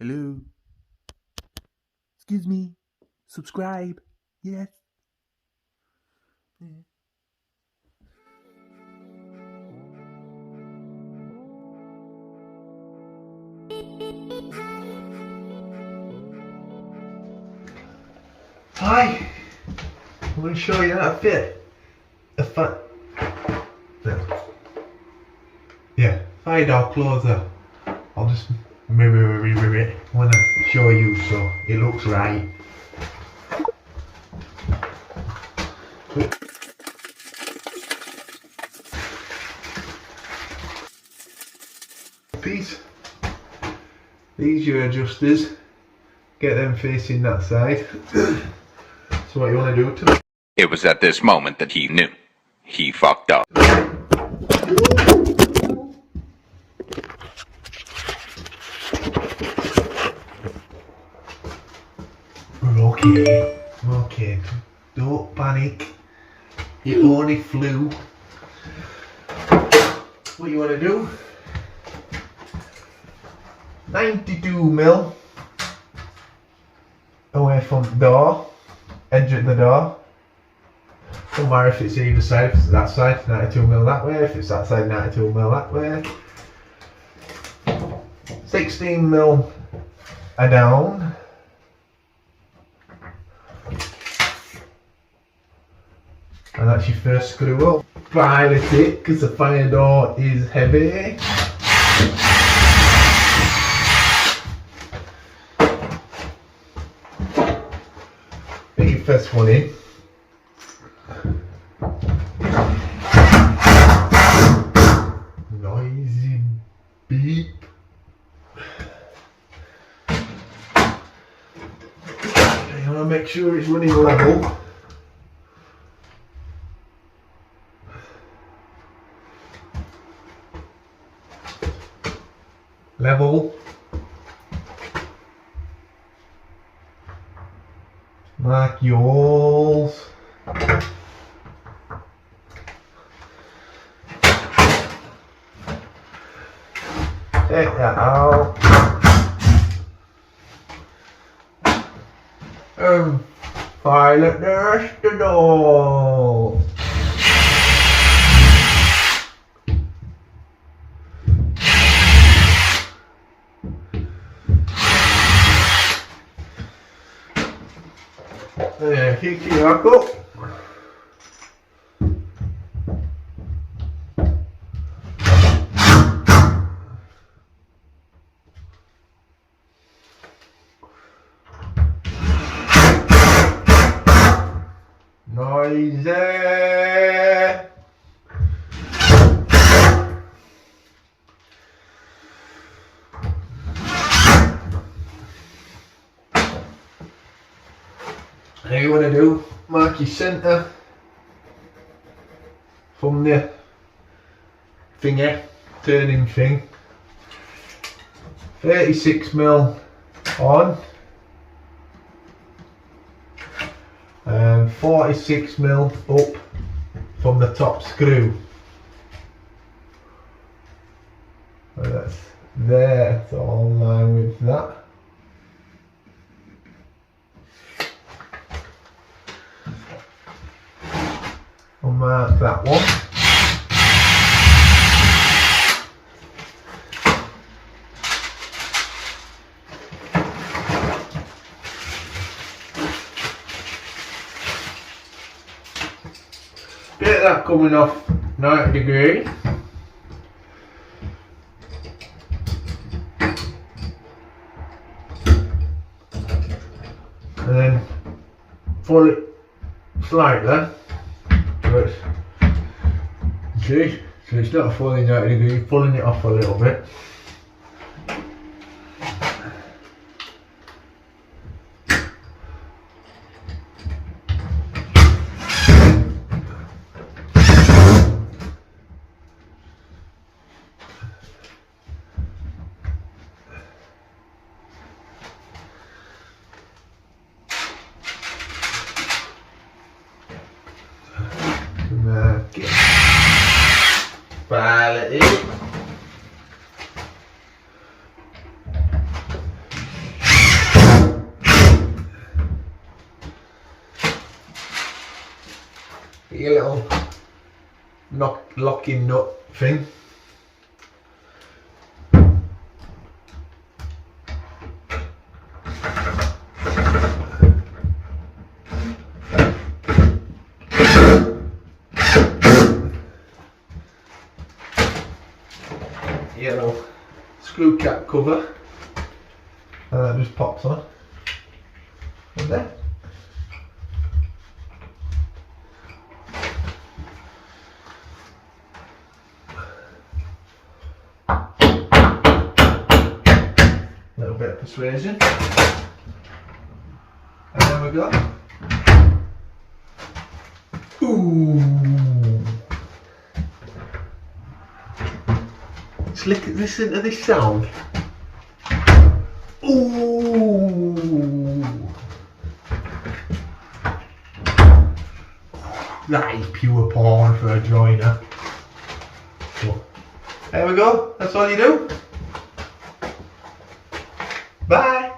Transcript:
Hello? Excuse me? Subscribe? Yes? Yeah. Hi, I'm going to show you how to fit a fire door closer. I'll just mirror it when I show you so it looks right. These your adjusters, get them facing that side. So what you want to do to them? It was at this moment that he knew. He fucked up. We're okay, don't panic, it only flew. What you want to do, 92mm away from the door, edge of the door. Don't matter if it's either side, if it's that side, 92mm that way, if it's that side, 92mm that way. 16mm down. And that's your first screw up. Pilot it, because the fire door is heavy. Get your first one in. Noisy beep. You want to make sure it's running level. Level. Mark your holes. Take that out. Pilot the rest of the door. Yeah, kick it back up. Noisy. Now you want to do, mark your centre from the thingy, turning thing. 36mm on and 46mm up from the top screw. So that's there, it's all in line with that. I'll mark that one. Get that coming off 90 degrees. And then pull it slightly. See, so it's not fully 90 degrees, pulling it off a little bit. Pilot it. your little locking nut thing. Yellow screw cap cover, and that just pops on from there. Little bit of persuasion, and there we go. Ooh! Listen to this sound. Ooh! That is pure porn for a joiner. There we go. That's all you do. Bye.